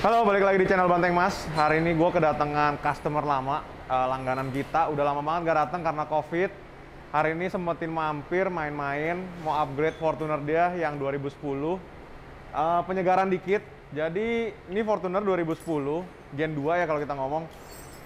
Halo, balik lagi di channel Banteng Mas. Hari ini gue kedatangan customer lama, langganan kita. Udah lama banget gak datang karena COVID. Hari ini sempetin mampir, main-main, mau upgrade Fortuner dia yang 2010. Penyegaran dikit. Jadi ini Fortuner 2010, Gen 2 ya kalau kita ngomong.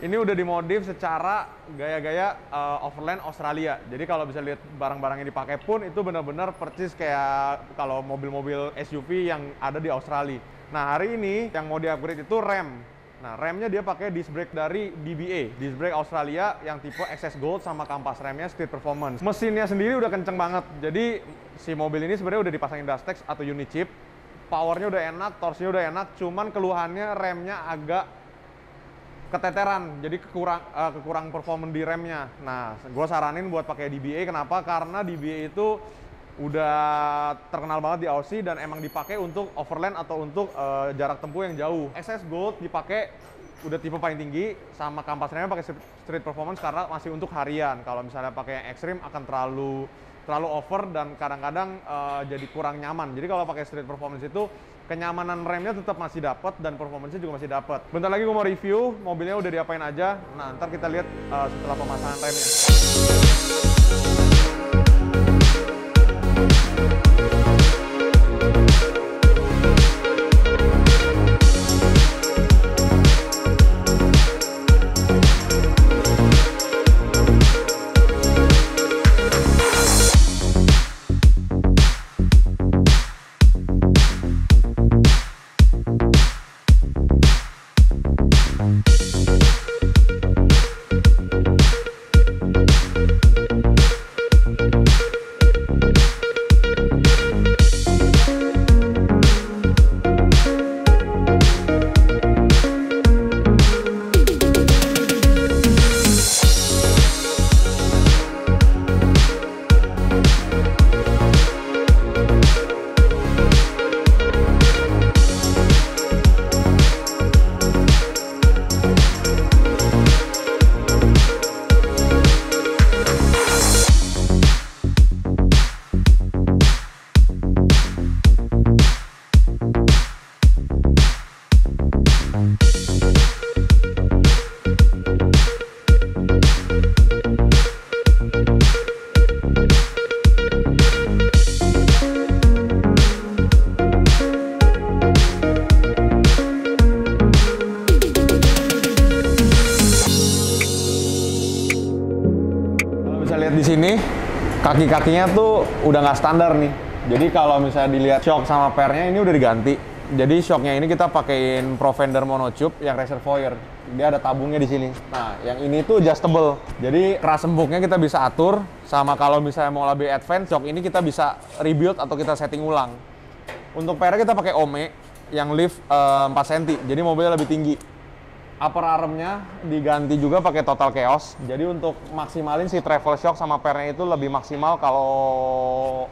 Ini udah dimodif secara gaya-gaya overland Australia. Jadi kalau bisa lihat barang-barang yang dipakai pun itu benar-benar persis kayak kalau mobil-mobil SUV yang ada di Australia. Nah, hari ini yang mau di-upgrade itu rem. Nah, remnya dia pakai disc brake dari DBA, disc brake Australia yang tipe XS Gold sama kampas remnya Street Performance. Mesinnya sendiri udah kenceng banget. Jadi si mobil ini sebenarnya udah dipasangin Dastex atau unit chip. Powernya udah enak, torsinya udah enak, cuman keluhannya remnya agak keteteran, jadi kekurang performa di remnya. Nah, gue saranin buat pakai DBA. Kenapa? Karena DBA itu udah terkenal banget di Aussie dan emang dipakai untuk overland atau untuk jarak tempuh yang jauh. XS Gold dipakai udah tipe paling tinggi, sama kampas remnya pakai Street Performance karena masih untuk harian. Kalau misalnya pakai yang Extreme akan terlalu over dan kadang-kadang jadi kurang nyaman. Jadi kalau pakai Street Performance itu kenyamanan remnya tetap masih dapat dan performanya juga masih dapat. Bentar lagi gue mau review mobilnya udah diapain aja. Nah, ntar kita lihat setelah pemasangan remnya. Di sini kaki-kakinya tuh udah nggak standar nih. Jadi kalau misalnya dilihat shock sama pernya ini udah diganti. Jadi shocknya ini kita pakein Provender monotube yang reservoir. Dia ada tabungnya di sini. Nah, yang ini tuh adjustable. Jadi keras empuknya kita bisa atur. Sama kalau misalnya mau lebih advance, shock ini kita bisa rebuild atau kita setting ulang. Untuk pernya kita pakai Ome yang lift 4 cm. Jadi mobilnya lebih tinggi. Upper armnya diganti juga pakai Total Chaos. Jadi untuk maksimalin si travel shock sama pernya itu lebih maksimal kalau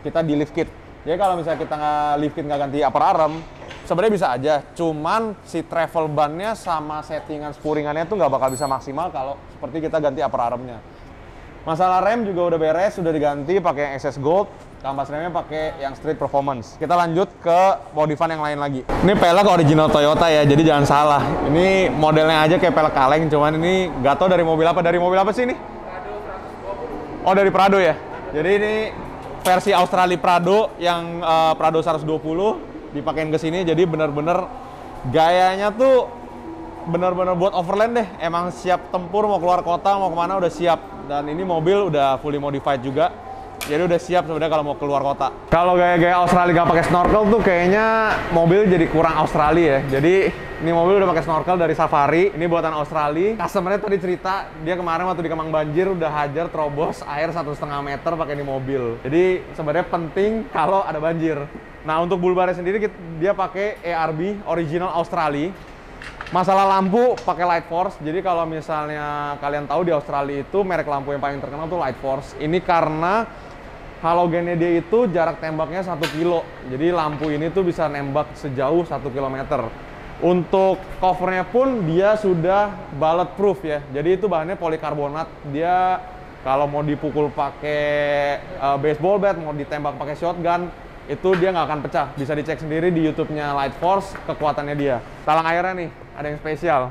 kita di lift kit. Jadi kalau misalnya kita nggak lift kit nggak ganti upper arm, sebenarnya bisa aja. Cuman si travel ban-nya sama settingan spuringannya tuh nggak bakal bisa maksimal kalau seperti kita ganti upper armnya. Masalah rem juga udah beres, sudah diganti pakai yang XS Gold. Kampas remnya pakai yang Street Performance. Kita lanjut ke modifan yang lain lagi. Ini pelek original Toyota ya, jadi jangan salah. Ini modelnya aja kayak pelek kaleng, cuman ini nggak tahu dari mobil apa. Dari mobil apa sih ini? Prado 120. Oh, dari Prado ya? Jadi ini versi Australia Prado yang Prado 120 dipakein ke sini. Jadi bener-bener gayanya tuh bener-bener buat overland deh. Emang siap tempur, mau keluar kota, mau kemana udah siap. Dan ini mobil udah fully modified juga. Jadi udah siap sebenarnya kalau mau keluar kota. Kalau gaya-gaya Australia gak pakai snorkel tuh kayaknya mobil jadi kurang Australia ya. Jadi ini mobil udah pakai snorkel dari Safari. Ini buatan Australia. Customernya tadi cerita dia kemarin waktu di Kemang Banjir udah hajar terobos air 1,5 meter pakai ini mobil. Jadi sebenarnya penting kalau ada banjir. Nah, untuk bulbarnya sendiri dia pakai ARB original Australia. Masalah lampu pakai Light Force. Jadi kalau misalnya kalian tahu di Australia itu merek lampu yang paling terkenal tuh Light Force. Ini karena halogennya dia itu jarak tembaknya 1 kilo. Jadi lampu ini tuh bisa nembak sejauh 1 km. Untuk covernya pun dia sudah bulletproof ya. Jadi itu bahannya polikarbonat. Dia kalau mau dipukul pakai baseball bat, mau ditembak pakai shotgun, itu dia nggak akan pecah. Bisa dicek sendiri di YouTube-nya Light Force kekuatannya dia. Talang airnya nih, ada yang spesial.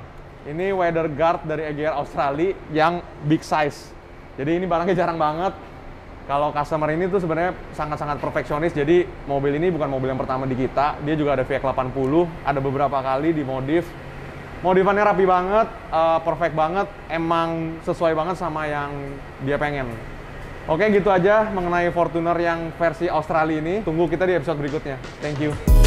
Ini weather guard dari EGR Australia yang big size. Jadi ini barangnya jarang banget. Kalau customer ini tuh sebenarnya sangat-sangat perfeksionis. Jadi mobil ini bukan mobil yang pertama di kita. Dia juga ada VX80, ada beberapa kali dimodif. Modifannya rapi banget, perfect banget, emang sesuai banget sama yang dia pengen. Oke, gitu aja mengenai Fortuner yang versi Australia ini. Tunggu kita di episode berikutnya. Thank you.